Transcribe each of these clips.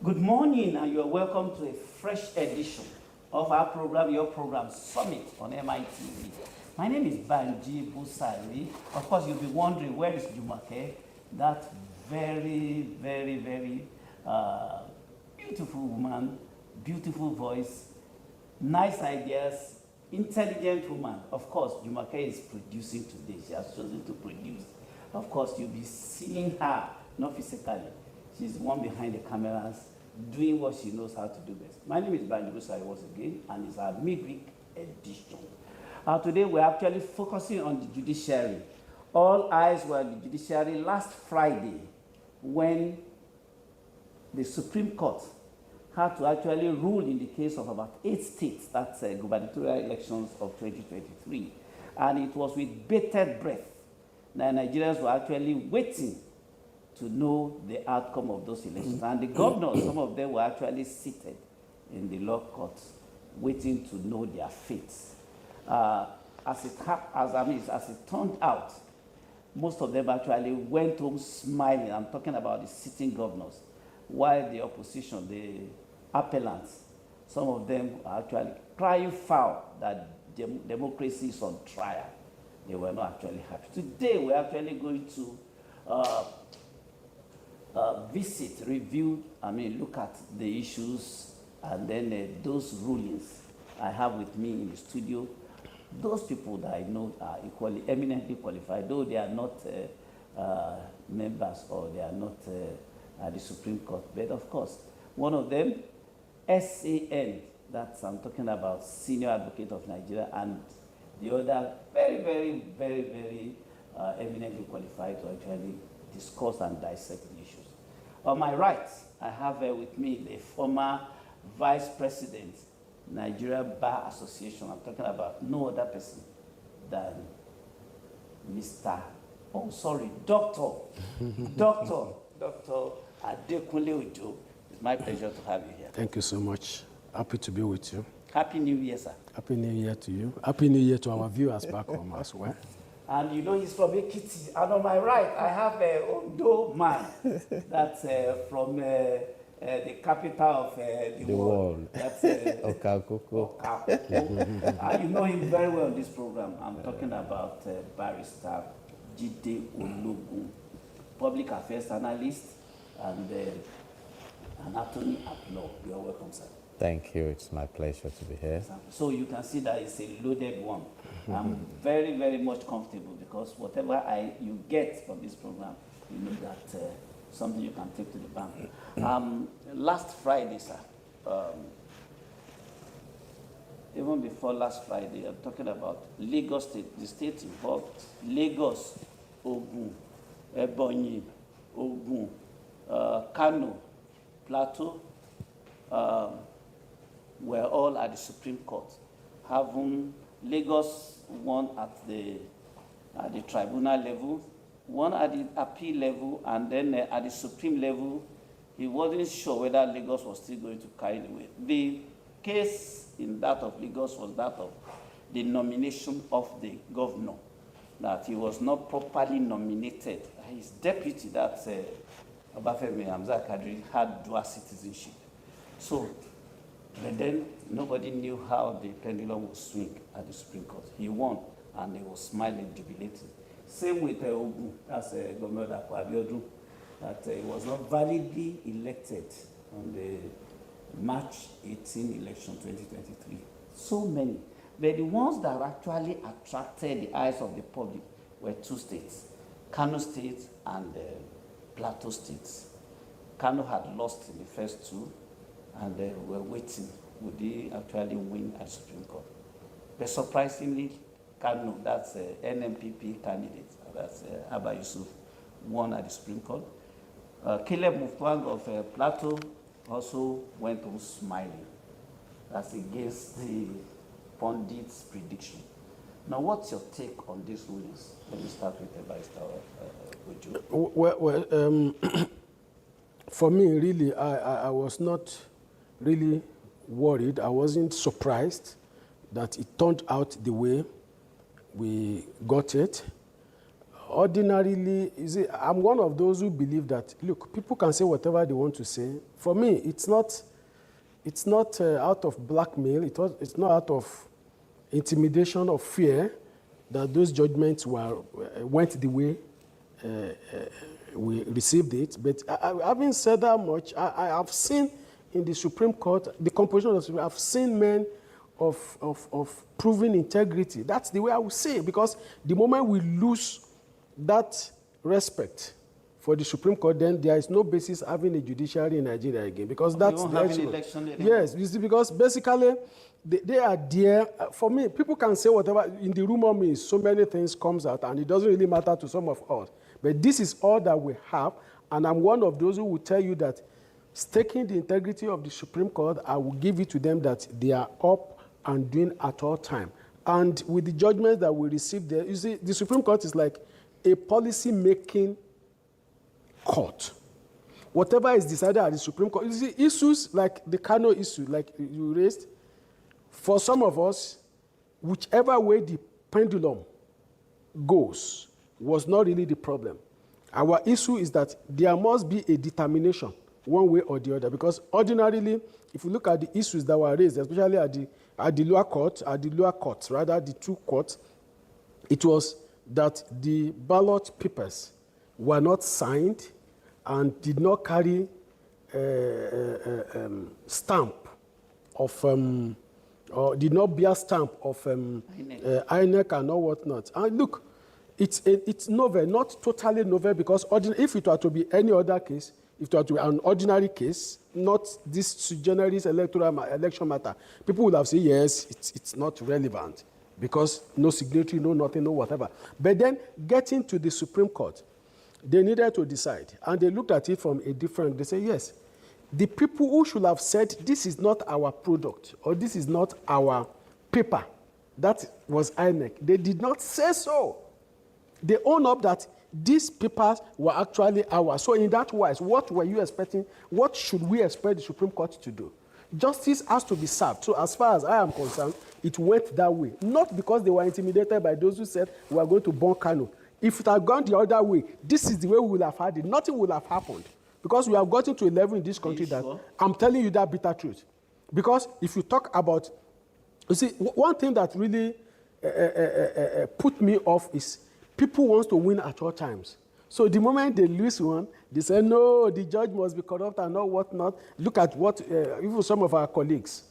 Good morning, and you're welcome to a fresh edition of our program, your program, Summit on Mitv. My name is Banji Busari. Of course, you'll be wondering, where is Jumake? That very beautiful woman, beautiful voice, nice ideas, intelligent woman. Of course, Jumake is producing today. She has chosen to produce. Of course, you'll be seeing her, not physically. She's the one behind the cameras, doing what she knows how to do best. My name is Banji Busari once again, and it's our midweek edition. Today, we're actually focusing on the judiciary. All eyes were on the judiciary last Friday when the Supreme Court had to actually rule in the case of about 8 states, that's gubernatorial elections of 2023. And it was with bated breath that Nigerians were actually waiting to know the outcome of those elections. And the governors, some of them were actually seated in the law courts, waiting to know their fates. As it turned out, most of them actually went home smiling. I'm talking about the sitting governors, while the opposition, the appellants, some of them were actually crying foul that democracy is on trial. They were not actually happy. Today, we're actually going to look at the issues and then those rulings. I have with me in the studio those people that I know are eminently qualified, though they are not members or they are not at the Supreme Court. But of course, one of them, SAN, that's I'm talking about, Senior Advocate of Nigeria, and the other very eminently qualified to actually discuss and dissect the issues. On my right, I have with me the former Vice President, Nigeria Bar Association. I'm talking about no other person than Dr. Adekunle Ojo. It's my pleasure to have you here. Thank you so much. Happy to be with you. Happy New Year, sir. Happy New Year to you. Happy New Year to our viewers back home as well. And you know he's from Ekiti. And on my right, I have a Ondo man that's from the capital of the world. That's Okakoko. And you know him very well in this program. I'm talking about Barrister Jide Ologun, public affairs analyst and an attorney at law. You're welcome, sir. Thank you. It's my pleasure to be here. So you can see that it's a loaded one. I'm very much comfortable because whatever you get from this program, you know that something you can take to the bank. Last Friday, sir, even before last Friday, I'm talking about Lagos State, the state involved, Lagos, Ogun, Ebonyi, Ogun, Kano, Plateau, were all at the Supreme Court, having Lagos one at the tribunal level, one at the appeal level, and then at the Supreme level, he wasn't sure whether Lagos was still going to carry the weight. The case in that of Lagos was that of the nomination of the governor, that he was not properly nominated. His deputy, that's Obafemi Hamza Kadri, had dual citizenship. So, but then nobody knew how the pendulum would swing at the Supreme Court. He won, and he was smiling, jubilating. Same with Ogun, that's Governor Dapo Abiodun, that he was not validly elected on the March 18 election 2023. So many. But the ones that actually attracted the eyes of the public were 2 states, Kano State and Plateau State. Kano had lost in the first 2, and they were waiting, would they actually win at Supreme Court? But surprisingly, Kano, that's NMPP candidate, that's Abba Yusuf, won at the Supreme Court. Caleb Mutfwang of Plateau also went on smiling. That's against the pundit's prediction. Now, what's your take on these rulings? Let me start with Barrister Ojo. For me, really, I was not really worried. I wasn't surprised that it turned out the way we got it. ordinarily, you see, I'm one of those who believe that, look, people can say whatever they want to say. For me, it's not out of blackmail. It's not out of intimidation or fear that those judgments went the way we received it. But having said that much, I have seen in the Supreme Court, the composition of the Supreme Court, I've seen men of proven integrity. That's the way I would say it, because the moment we lose that respect for the Supreme Court, then there is no basis having a judiciary in Nigeria again, because that's won't the have an issue. election anymore. Yes, you see, because basically they are there. For me, people can say whatever. In the rumor mill, so many things comes out, and it doesn't really matter to some of us. But this is all that we have, and I'm one of those who will tell you that staking the integrity of the Supreme Court, I will give it to them that they are up and doing at all time. And with the judgments that we received there, you see, the Supreme Court is like a policy-making court. Whatever is decided at the Supreme Court, you see, issues like the Kano issue, like you raised, for some of us, whichever way the pendulum goes was not really the problem. Our issue is that there must be a determination one way or the other, because ordinarily, if you look at the issues that were raised, especially at the lower courts, rather, the two courts, it was that the ballot papers were not signed and did not carry stamp of, or did not bear stamp of INEC and all whatnot. And look, it's novel, not totally novel, because if it were to be any other case, if it were to be an ordinary case, not this sui generis election matter, people would have said, yes, it's not relevant, because no signatory, no nothing, no whatever. But then getting to the Supreme Court, they needed to decide. And they looked at it from a different, they said, yes, the people who should have said, this is not our product, or this is not our paper, that was INEC. They did not say so. They own up that these papers were actually ours. So in that wise, what were you expecting? What should we expect the Supreme Court to do? Justice has to be served. So as far as I am concerned, it went that way. Not because they were intimidated by those who said we are going to burn Kano. If it had gone the other way, this is the way we would have had it. Nothing would have happened. Because we have gotten to a level in this country that, sure? I'm telling you that bitter truth. Because if you talk about, you see, one thing that really put me off is people want to win at all times. So the moment they lose one, they say, no, the judge must be corrupt and not whatnot. Look at what, even some of our colleagues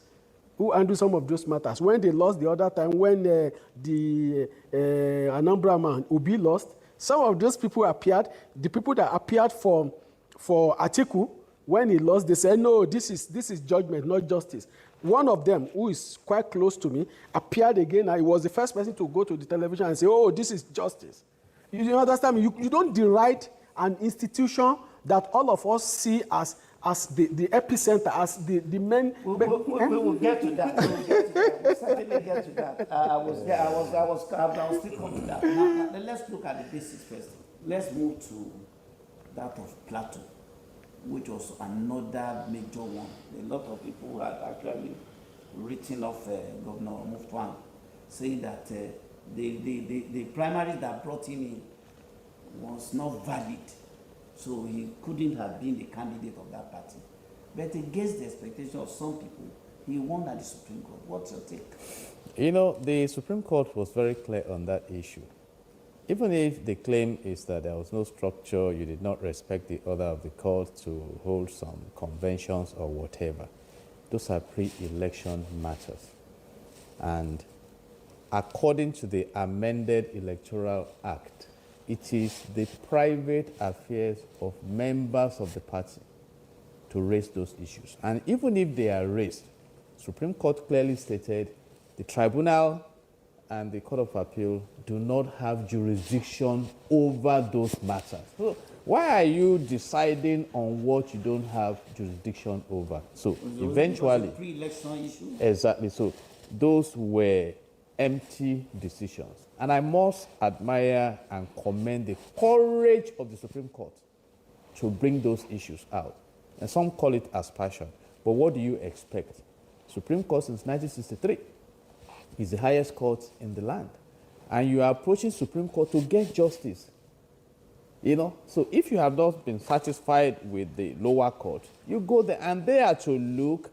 who handle some of those matters. When they lost the other time, when the Anambra man, Obi, lost, some of those people appeared, the people that appeared for Atiku, when he lost, they said, no, this is judgment, not justice. One of them, who is quite close to me, appeared again, and he was the first person to go to the television and say, oh, this is justice. You understand me? You don't deride an institution that all of us see as the epicenter, as the main... We will get to that. We'll certainly get to that. I'll still come to that. Now, let's look at the basics first. Let's move to that of Plateau, which was another major one. A lot of people had actually written off Governor Mufwang, saying that the primaries that brought him in was not valid, so he couldn't have been the candidate of that party. But against the expectation of some people, he won at the Supreme Court. What's your take? You know, the Supreme Court was very clear on that issue. Even if the claim is that there was no structure, you did not respect the order of the court to hold some conventions or whatever, those are pre-election matters. And according to the amended Electoral Act, it is the private affairs of members of the party to raise those issues. And even if they are raised, Supreme Court clearly stated the tribunal and the Court of Appeal do not have jurisdiction over those matters. So why are you deciding on what you don't have jurisdiction over? So eventually, pre-election issue. Exactly. So those were empty decisions. And I must admire and commend the courage of the Supreme Court to bring those issues out. And some call it aspersion. But what do you expect? Supreme Court since 1963 is the highest court in the land. And you are approaching Supreme Court to get justice. You know, so if you have not been satisfied with the lower court, you go there, and they are to look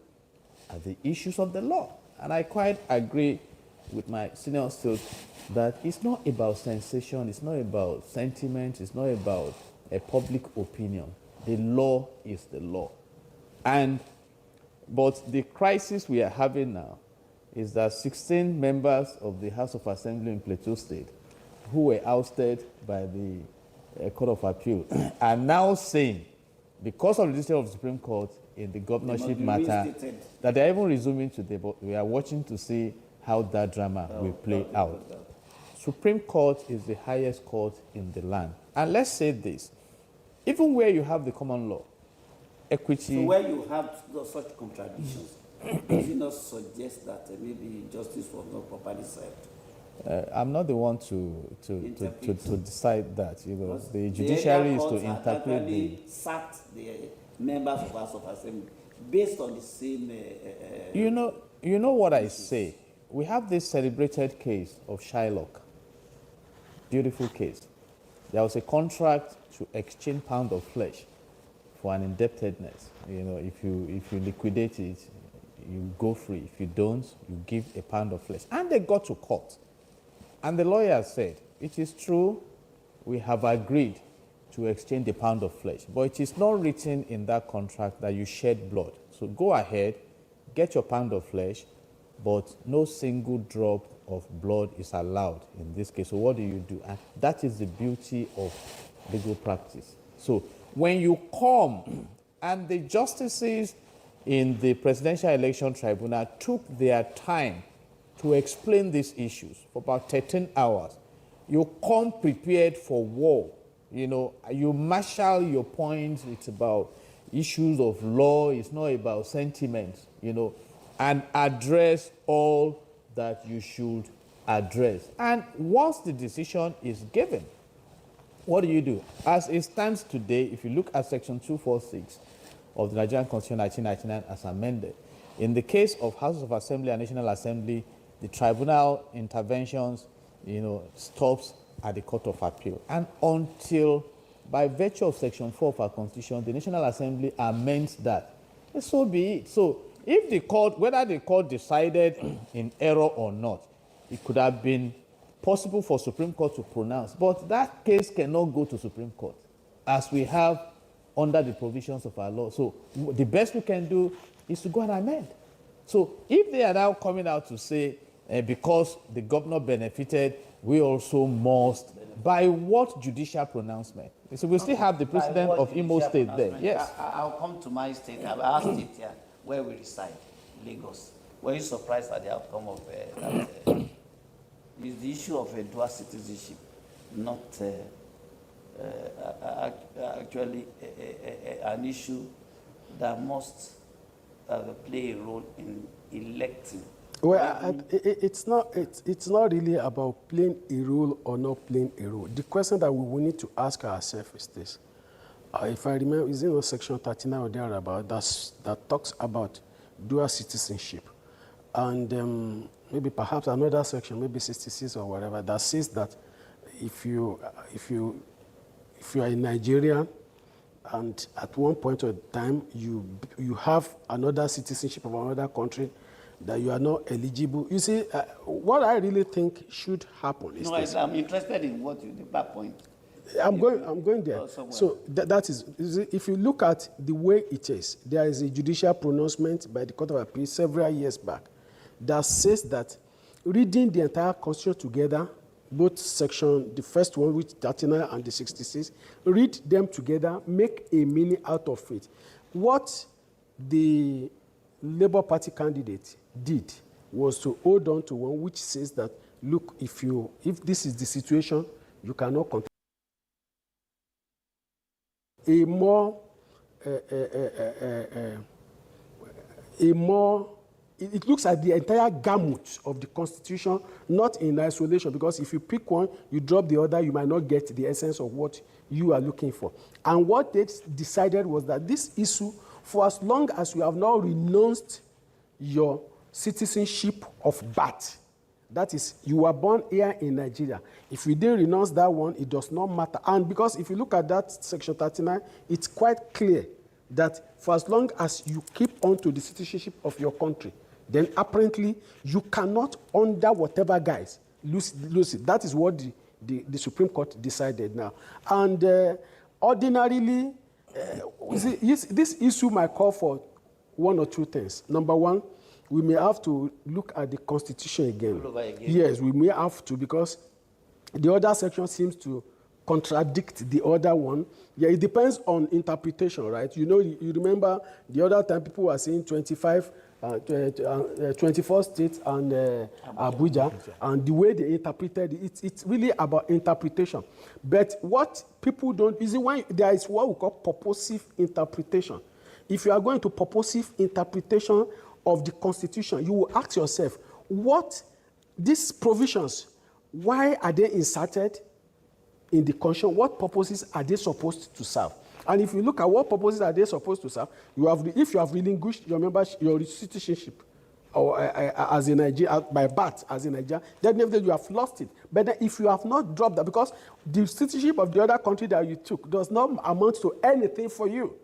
at the issues of the law. And I quite agree with my senior student that it's not about sensation, it's not about sentiment, it's not about a public opinion. The law is the law. But the crisis we are having now is that 16 members of the House of Assembly in Plateau State, who were ousted by the Court of Appeal, are now saying, because of the decision of the Supreme Court in the governorship matter, that they're even resuming today, but we are watching to see how that drama will play out. Supreme Court is the highest court in the land. And let's say this, even where you have the common law, equity... So where you have such contradictions, does it not suggest that maybe justice was not properly served? I'm not the one to decide that. You know, the judiciary is to interpret the... sacked the members of House of Assembly based on the same... You know what I say? We have this celebrated case of Shylock. Beautiful case. There was a contract to exchange pound of flesh for an indebtedness. You know, if you liquidate it, you go free. If you don't, you give a pound of flesh. And they got to court. And the lawyer said, it is true, we have agreed to exchange a pound of flesh, but it is not written in that contract that you shed blood. So go ahead, get your pound of flesh, but no single drop of blood is allowed in this case. So what do you do? And that is the beauty of legal practice. So when you come, and the justices in the Presidential Election Tribunal took their time to explain these issues for about 13 hours. You come prepared for war. You know, you marshal your points. It's about issues of law. It's not about sentiment, you know, and address all that you should address. And once the decision is given, what do? As it stands today, if you look at Section 246 of the Nigerian Constitution 1999 as amended, in the case of Houses of Assembly and National Assembly, the tribunal interventions, you know, stops at the Court of Appeal. And until, by virtue of Section 4 of our Constitution, the National Assembly amends that, so be it. So if the court, whether the court decided in error or not, it could have been possible for Supreme Court to pronounce, but that case cannot go to Supreme Court, as we have under the provisions of our law. So the best we can do is to go and amend. So if they are now coming out to say, because the governor benefited, we also must, by what judicial pronouncement? So we still have the president of Imo State there. Yes. I'll come to my state. Our state here, where we reside, Lagos. Were you surprised at the outcome of that? Is the issue of dual citizenship not actually an issue that must play a role in electing? Well, it's not really about playing a role or not playing a role. The question that we will need to ask ourselves is this. If I remember, is in Section 39 or thereabout that talks about dual citizenship. And maybe perhaps another section, maybe 66 or whatever, that says that if you are a Nigerian and at one point of time you have another citizenship of another country, that you are not eligible. You see, what I really think should happen is this. I'm interested in what the back point. I'm going there. So that is, if you look at the way it is, there is a judicial pronouncement by the Court of Appeal several years back that says that reading the entire Constitution together, both section, the first one, which 39 and the 66, read them together, make a meaning out of it. What the Labour Party candidate did was to hold on to one which says that, look, if this is the situation, you cannot continue. It looks at the entire gamut of the Constitution, not in isolation, because if you pick one, you drop the other, you might not get the essence of what you are looking for. And what they decided was that this issue, for as long as you have now renounced your citizenship of birth, That is, you were born here in Nigeria. If you didn't renounce that one, it does not matter. And because if you look at that section 39, it's quite clear that for as long as you keep on to the citizenship of your country, then apparently you cannot, under whatever guise, lose it. That is what the Supreme Court decided now. And ordinarily, this issue might call for one or two things. Number one, we may have to look at the Constitution again. Yes, we may have to, because the other section seems to contradict the other one. Yeah, it depends on interpretation, right? You know, you remember the other time people were saying 24 states and Abuja, and the way they interpreted it, it's really about interpretation. But what people don't, is it when there is what we call purposive interpretation. If you are going to purposive interpretation of the Constitution, you will ask yourself, what these provisions, why are they inserted in the Constitution? What purposes are they supposed to serve? And if you look at what purposes are they supposed to serve, if you have relinquished your your citizenship or as a Nigerian, by birth as a Nigerian, then you have lost it. But then if you have not dropped that, because the citizenship of the other country that you took does not amount to anything for you.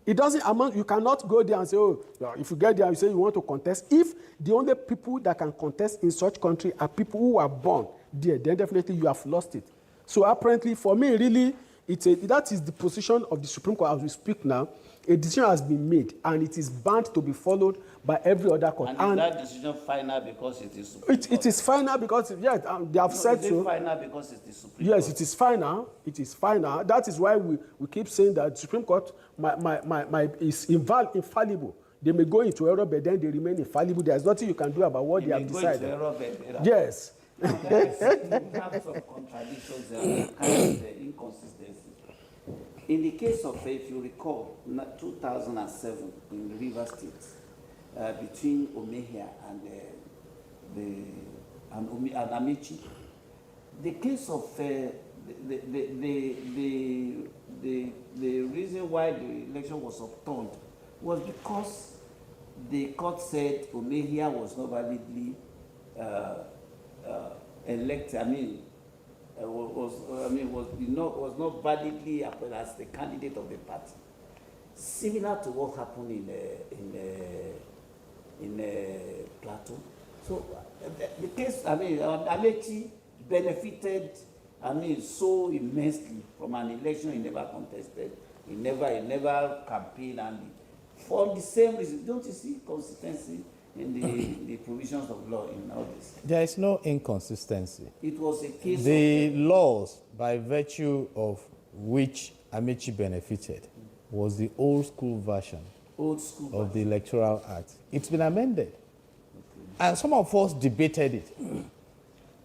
It doesn't amount, you cannot go there and say, oh, if you get there, you say you want to contest. If the only people that can contest in such country are people who are born there, then definitely you have lost it. So apparently, for me, really, that is the position of the Supreme Court as we speak now. A decision has been made, and it is bound to be followed by every other court. And is that decision final because it is Supreme Court? It is final because, yes, they have said so. Is it final because it's the Supreme Yes, Court? it is final. It is final. That is why we keep saying that the Supreme Court is infallible. They may go into error, but then they remain infallible. There's nothing you can do about what they have decided. Go into error, but yes. You have some contradictions and kind of inconsistency. In the case of, if you recall, 2007 in River State, between Omehia and Amici, the case of the reason why the election was upturned was because the court said Omehia was not validly elected. Was not validly appointed as the candidate of the party. Similar to what happened in Plateau. So the case, Alechi benefited, so immensely from an election he never contested. He never campaigned, and for the same reason. Don't you see consistency in the provisions of law in all this? There is no inconsistency. It was a case the laws by virtue of which Amici benefited was the old school version of the Electoral Act. It's been amended. And some of us debated it.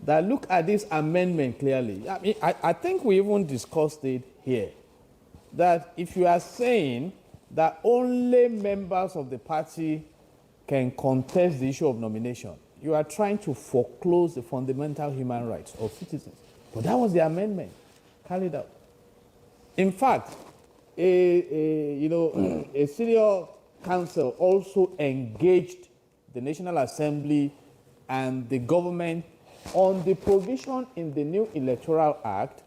That look at this amendment clearly. I think we even discussed it here. That if you are saying that only members of the party can contest the issue of nomination, you are trying to foreclose the fundamental human rights of citizens. But that was the amendment carried out. In fact, a senior counsel also engaged the National Assembly and the government on the provision in the new Electoral Act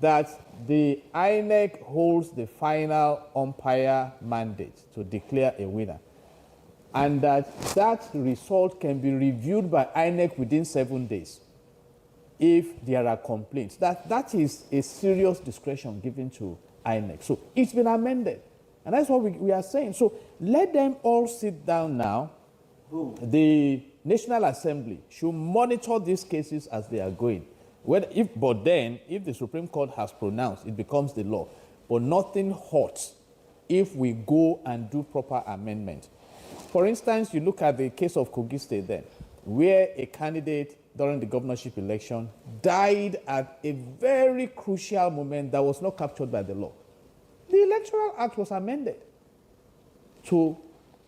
that the INEC holds the final umpire mandate to declare a winner, and that result can be reviewed by INEC within 7 days if there are complaints. That is a serious discretion given to INEC. So it's been amended, and that's what we are saying. So let them all sit down now. The National Assembly should monitor these cases as they are going. But then, if the Supreme Court has pronounced, it becomes the law. But nothing hurts if we go and do proper amendment. For instance, you look at the case of Kogi State then, where a candidate during the governorship election died at a very crucial moment that was not captured by the law. The Electoral Act was amended to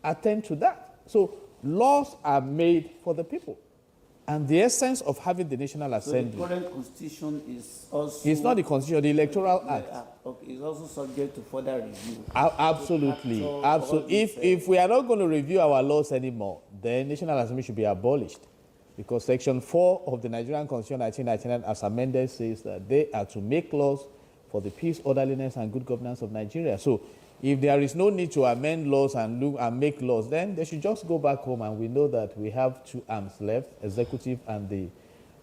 attend to that. So laws are made for the people. And the essence of having the National Assembly... So the current constitution is also... It's not the constitution, the Electoral Act. Okay, it's also subject to further review. Absolutely. Absolutely. If we are not going to review our laws anymore, then National Assembly should be abolished. because Section 4 of the Nigerian Constitution 1999, as amended, says that they are to make laws for the peace, orderliness, and good governance of Nigeria. So if there is no need to amend laws and make laws, then they should just go back home, and we know that we have two arms left, executive and the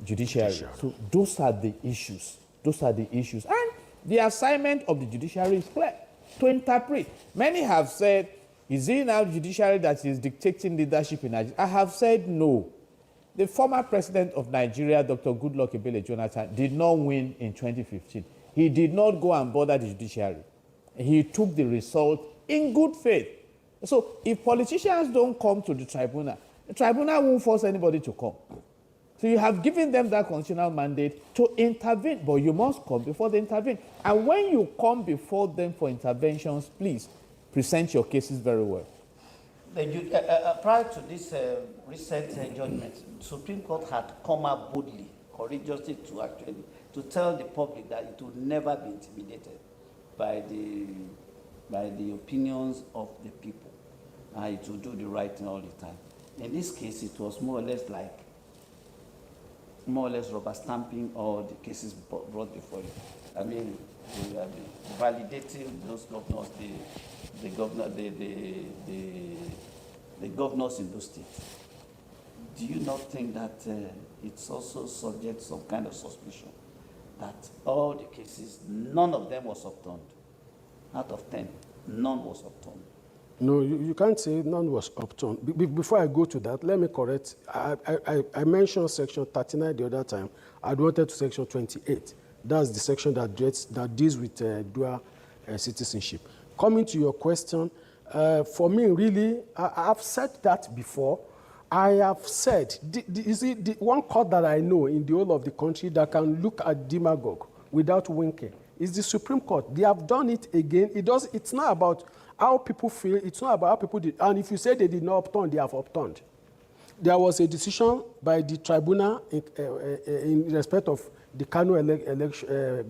judiciary. So those are the issues. Those are the issues. And the assignment of the judiciary is clear, to interpret. Many have said, is it now the judiciary that is dictating leadership in Nigeria? I have said no. The former president of Nigeria, Dr. Goodluck Ebele Jonathan, did not win in 2015. He did not go and bother the judiciary. He took the result in good faith. So if politicians don't come to the tribunal won't force anybody to come. So you have given them that constitutional mandate to intervene, but you must come before they intervene. And when you come before them for interventions, please present your cases very well. Prior to this recent judgment, the Supreme Court had come out boldly, courageously to tell the public that it would never be intimidated by the opinions of the people. It will do the right thing all the time. In this case, it was more or less rubber stamping all the cases brought before you. I mean, validating those governors, the governors in those states. Do you not think that it's also subject to some kind of suspicion that all the cases, none of them was upturned? Out of 10, none was upturned. No, you can't say none was upturned. Before I go to that, let me correct. I mentioned Section 39 the other time. I wanted to Section 28. That's the section that deals with dual citizenship. Coming to your question, for me, really, I've said that before. I have said, the one court that I know in the whole of the country that can look at demagogue without winking is the Supreme Court. They have done it again. It's not about how people feel. It's not about how people did. And if you say they did not upturn, they have upturned. There was a decision by the tribunal in respect of the Kano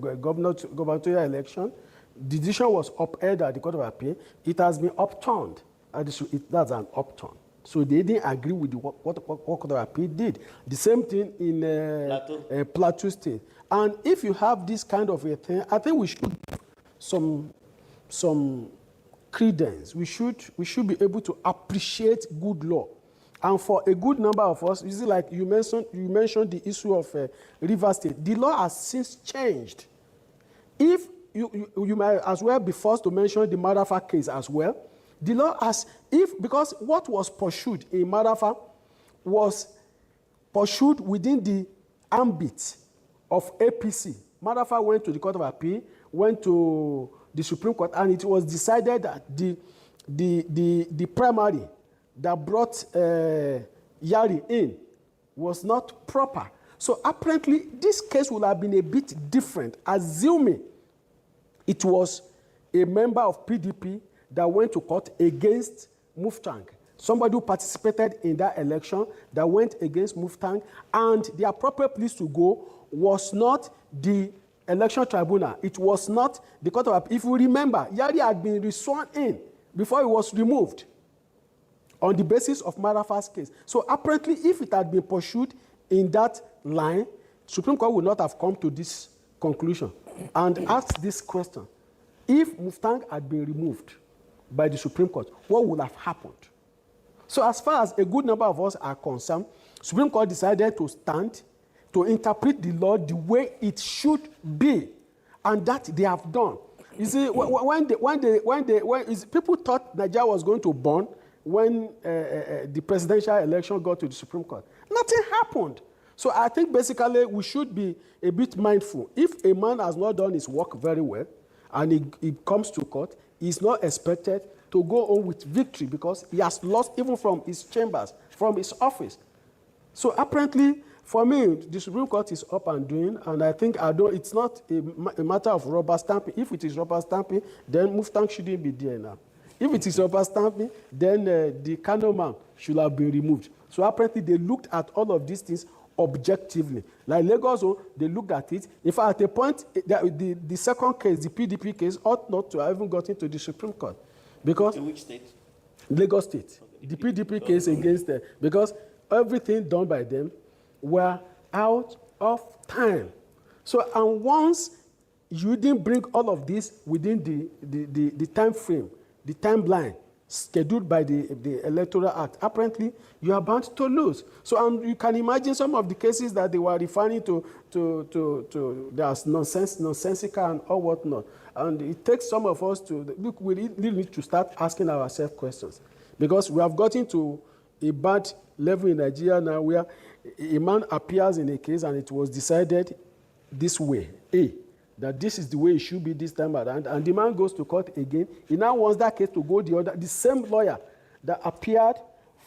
gubernatorial election. The decision was upheld at the Court of Appeal. It has been upturned. That's an upturn. So they didn't agree with what Court of Appeal did. The same thing in Plateau State. And if you have this kind of a thing, I think we should some credence. We should be able to appreciate good law. And for a good number of us, you see, like you mentioned the issue of Rivers State. The law has since changed. If you might as well be forced to mention the Marafa case as well. The law has, because what was pursued in Marafa was pursued within the ambit of APC. Marafa went to the Court of Appeal, went to the Supreme Court, and it was decided that the primary that brought Yari in was not proper. So apparently, this case would have been a bit different, assuming it was a member of PDP that went to court against Muftang. Somebody who participated in that election that went against Muftang, and the appropriate place to go was not the election tribunal. It was not the Court of Appeal. If you remember, Yari had been sworn in before he was removed on the basis of Marafa's case. So apparently, if it had been pursued in that line, Supreme Court would not have come to this conclusion and asked this question. If Muftang had been removed by the Supreme Court, what would have happened? So as far as a good number of us are concerned, Supreme Court decided to stand to interpret the law the way it should be, and that they have done. You see, when people thought Nigeria was going to burn when the presidential election got to the Supreme Court, nothing happened. So I think basically we should be a bit mindful. If a man has not done his work very well, and he comes to court, he's not expected to go on with victory because he has lost even from his chambers, from his office. So apparently, for me, the Supreme Court is up and doing, and I think it's not a matter of rubber stamping. If it is rubber stamping, then Muftang shouldn't be there now. If it is rubber stamping, then the Kano man should have been removed. So apparently, they looked at all of these things objectively. Like Lagos, they looked at it. In fact, at a point, the second case, the PDP case, ought not to have even gotten to the Supreme Court. Because in which state? Lagos State. Okay. The PDP case against them. Because everything done by them, were out of time. So, and once you didn't bring all of this within the time frame, the timeline scheduled by the Electoral Act, apparently you are bound to lose. So, and you can imagine some of the cases that they were referring to that's nonsensical and all whatnot. And it takes some of us to, look, we really need to start asking ourselves questions. Because we have gotten to a bad level in Nigeria now where a man appears in a case and it was decided this way, that this is the way it should be this time around, and the man goes to court again. He now wants that case to go the other. The same lawyer that appeared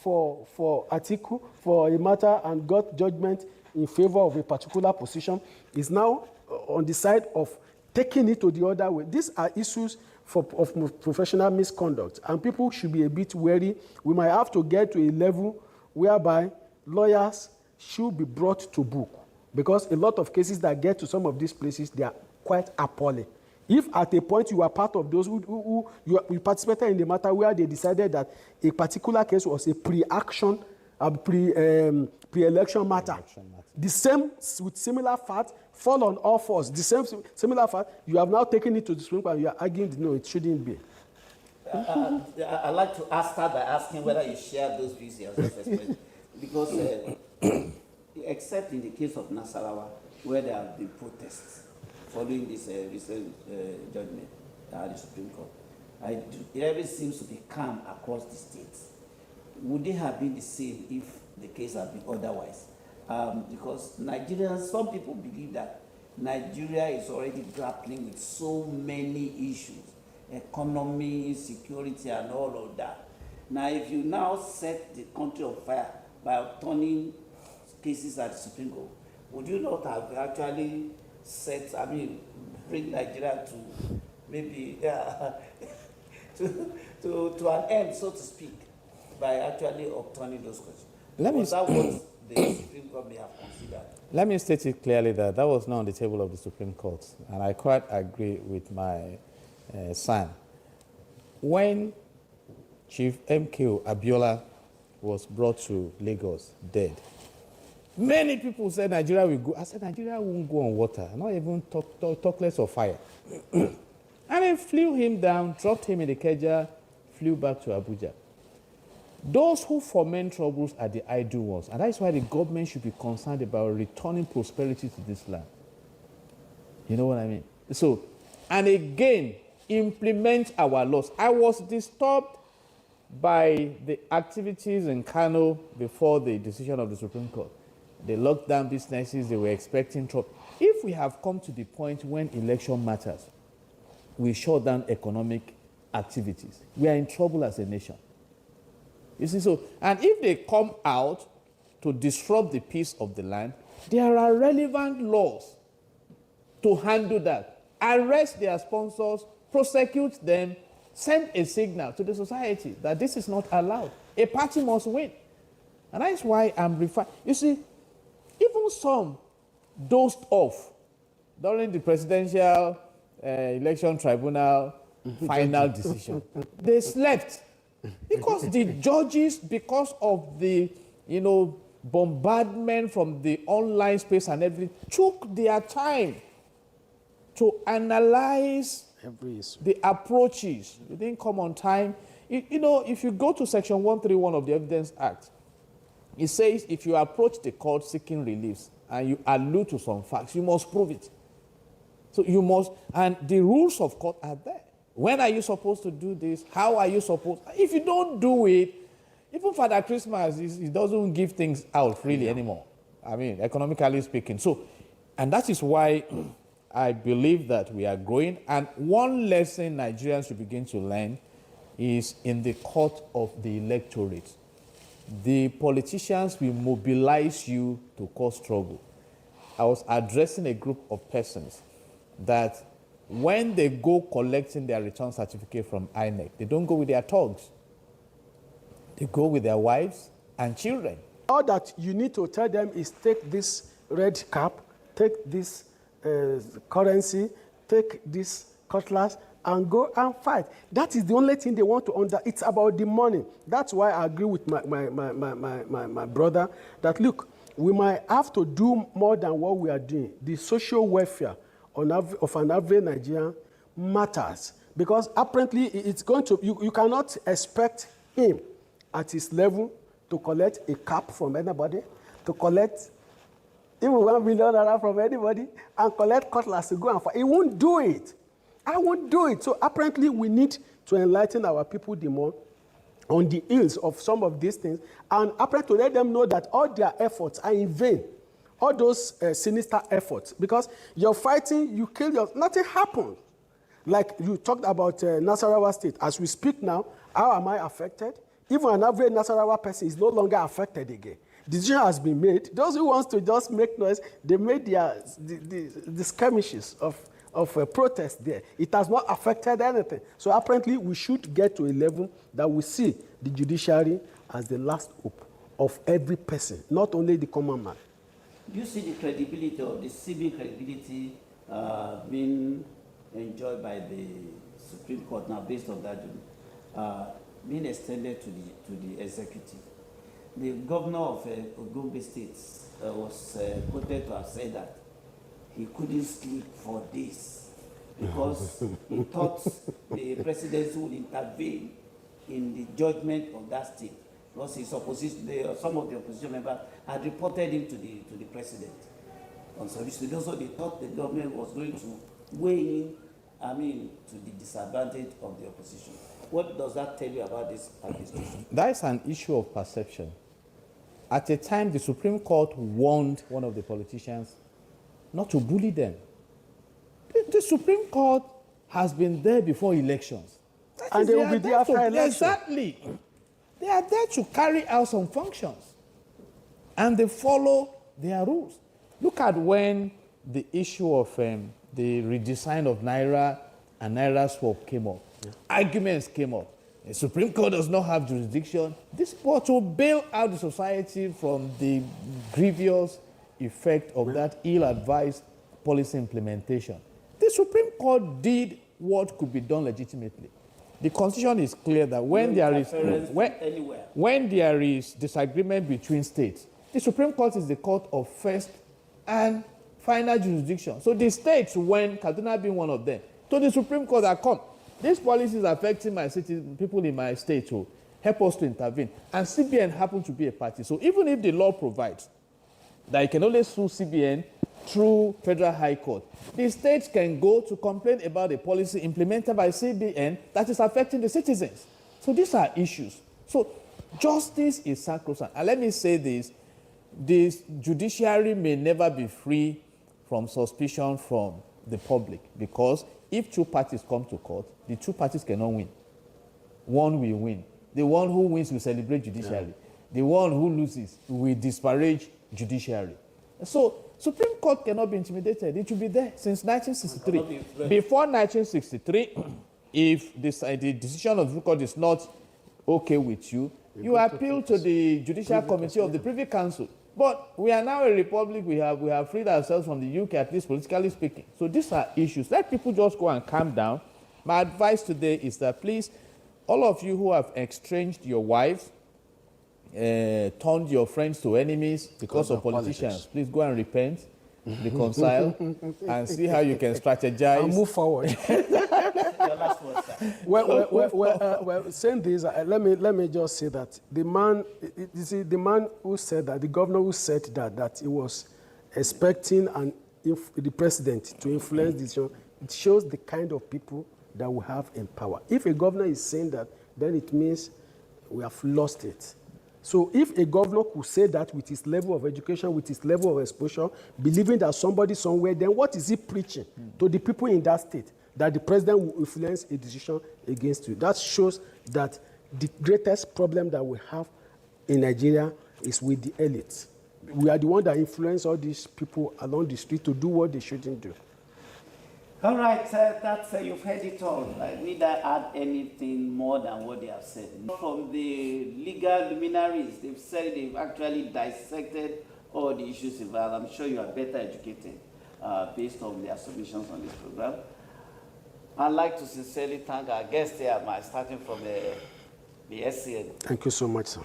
for article, for a matter and got judgment in favor of a particular position is now on the side of taking it to the other way. These are issues of professional misconduct, and people should be a bit wary. We might have to get to a level whereby lawyers should be brought to book, because a lot of cases that get to some of these places, they are quite appalling. If at a point you are part of those who participated in the matter where they decided that a particular case was a pre-action, pre-election matter, the same with similar facts fall on all fours. The same similar fact, you have now taken it to the Supreme Court and you are arguing, no, it shouldn't be. I'd like to start by asking whether you share those views yourself, because except in the case of Nasarawa, where there have been protests following this recent judgment at the Supreme Court, everything seems to be calm across the states. Would it have been the same if the case had been otherwise? Because Nigerians, some people believe that Nigeria is already grappling with so many issues, economy, security, and all of that. Now, if you now set the country on fire by turning cases at the Supreme Court, would you not have actually bring Nigeria to maybe to an end, so to speak, by actually upturning those questions? Was that what the Supreme Court may have considered? Let me state it clearly that that was not on the table of the Supreme Court, and I quite agree with my son. When Chief MKO Abiola was brought to Lagos dead, many people said Nigeria will go. I said Nigeria won't go on water, not even talk less of fire. And they flew him down, dropped him in the Keja, flew back to Abuja. Those who foment troubles are the idle ones, and that is why the government should be concerned about returning prosperity to this land. You know what I mean? So, and again, implement our laws. I was disturbed by the activities in Kano before the decision of the Supreme Court. They locked down businesses, they were expecting trouble. If we have come to the point when election matters, we shut down economic activities, we are in trouble as a nation. You see, so, and if they come out to disrupt the peace of the land, there are relevant laws to handle that. Arrest their sponsors, prosecute them, send a signal to the society that this is not allowed. A party must win. And that is why I'm referring. You see, even some dozed off during the presidential election tribunal final decision. They slept because the judges, because of the bombardment from the online space and everything, took their time to analyze the approaches. They didn't come on time. If you go to Section 131 of the Evidence Act, it says if you approach the court seeking reliefs and you allude to some facts, you must prove it. So you must, and the rules of court are there. When are you supposed to do this? How are you supposed? If you don't do it, even Father Christmas, he doesn't give things out freely anymore. I mean, economically speaking. So, and that is why I believe that we are growing. And one lesson Nigerians should begin to learn is in the court of the electorate. The politicians will mobilize you to cause trouble. I was addressing a group of persons that when they go collecting their return certificate from INEC, they don't go with their thugs. They go with their wives and children. All that you need to tell them is take this red cap, take this currency, take this cutlass, and go and fight. That is the only thing they want to It's about the money. That's why I agree with my brother that, look, we might have to do more than what we are doing. The social welfare of an average Nigerian matters, because apparently it's going to, you cannot expect him at his level to collect a cap from anybody, to collect even $1 million from anybody, and collect cutlass to go and fight. He won't do it. I won't do it. So apparently we need to enlighten our people the more on the ills of some of these things, and apparently to let them know that all their efforts are in vain. All those sinister efforts, because you're fighting, you kill nothing happened. Like you talked about Nasarawa State. As we speak now, how am I affected? Even an average Nasarawa person is no longer affected again. Decision has been made. Those who wants to just make noise, they made the skirmishes of protest there. It has not affected anything. So apparently we should get to a level that we see the judiciary as the last hope of every person, not only the common man. Do you see the credibility or the civic credibility being enjoyed by the Supreme Court now based on that being extended to the executive? The governor of Gombe State was quoted to have said that he couldn't sleep for days because he thought the presidency would intervene in the judgment of that state. Because his opposition, some of the opposition members had reported him to the president on service. So they thought the government was going to weigh in, to the disadvantage of the opposition. What does that tell you about this administration? That is an issue of perception. At a time, the Supreme Court warned one of the politicians not to bully them. The Supreme Court has been there before elections. And they will be there after elections. Exactly. They are there to carry out some functions. And they follow their rules. Look at when the issue of the redesign of Naira and Naira swap came up. Yeah. Arguments came up. The Supreme Court does not have jurisdiction. This was to bail out the society from the grievous effect of that ill-advised policy implementation. The Supreme Court did what could be done legitimately. The Constitution is clear that when there is disagreement between states, the Supreme Court is the court of first and final jurisdiction. So the states, when Kaduna being one of them, to the Supreme Court that come, these policies affecting my city, people in my state, to help us to intervene. And CBN happens to be a party. So even if the law provides that you can only sue CBN through Federal High Court, the states can go to complain about a policy implemented by CBN that is affecting the citizens. So these are issues. So justice is sacrosanct. And let me say this judiciary may never be free from suspicion from the public, because if two parties come to court, the two parties cannot win. One will win. The one who wins will celebrate judiciary. Yeah. The one who loses will disparage judiciary. So Supreme Court cannot be intimidated. It should be there since 1963. Before 1963, if the decision of the court is not okay with you, you appeal to the Judicial Committee of the Privy Council. But we are now a republic. We have freed ourselves from the UK, at least politically speaking. So these are issues. Let people just go and calm down. My advice today is that, please, all of you who have exchanged your wives, turned your friends to enemies because of politicians, please go and repent, reconcile, and see how you can strategize. And move forward. Your last word, sir. Well, saying this, let me just say that the man who said that, the governor who said that he was expecting the president to influence this, it shows the kind of people that we have in power. If a governor is saying that, then it means we have lost it. So if a governor could say that with his level of education, with his level of exposure, believing that somebody somewhere, then what is he preaching to the people in that state? That the president will influence a decision against you. That shows that the greatest problem that we have in Nigeria is with the elites. We are the one that influence all these people along the street to do what they shouldn't do. All right, that's you've heard it all. I need to add anything more than what they have said. From the legal luminaries, they've said they've actually dissected all the issues involved. I'm sure you are better educated based on their submissions on this program. I'd like to sincerely thank our guests here, starting from the SCN. Thank you so much, sir.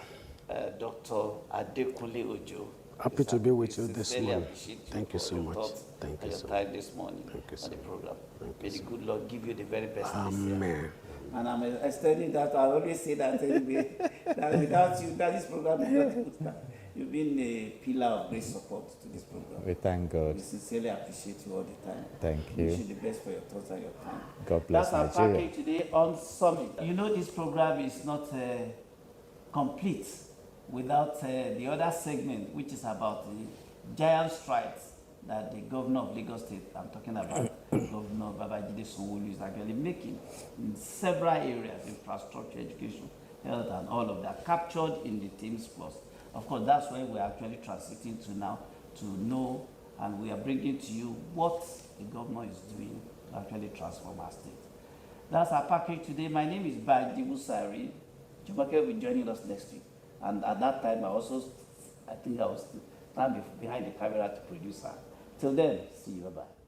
Dr. Adekunle Ojo, Happy to be with you We this sincerely morning. appreciate you Thank you for so your much. thoughts Thank and you your so time this morning Thank you on so the much. program. Thank May you the so good Lord give you the very best this year. Amen. And I'm extending that. I always say that anyway, that without you, that this program is not good start. You've been a pillar of great support to this program. We thank God. We sincerely appreciate you all the time. Thank We you. wish you the best for your thoughts and your time. God bless That's our Nigeria. package today on Summit. You know this program is not complete without the other segment, which is about the giant strides that the governor of Lagos State, I'm talking about Governor Babajide Sanwo-Olu, is actually making in several areas, infrastructure, education, health, and all of that, captured in the Teams Plus. Of course, that's where we're actually transiting to now, to know, and we are bringing to you what the governor is doing to actually transform our state. That's our package today. My name is Baji Musari. Jumake will be joining us next week. And at that time, I think I was stand behind the camera to produce her. Till then, see you. Bye-bye.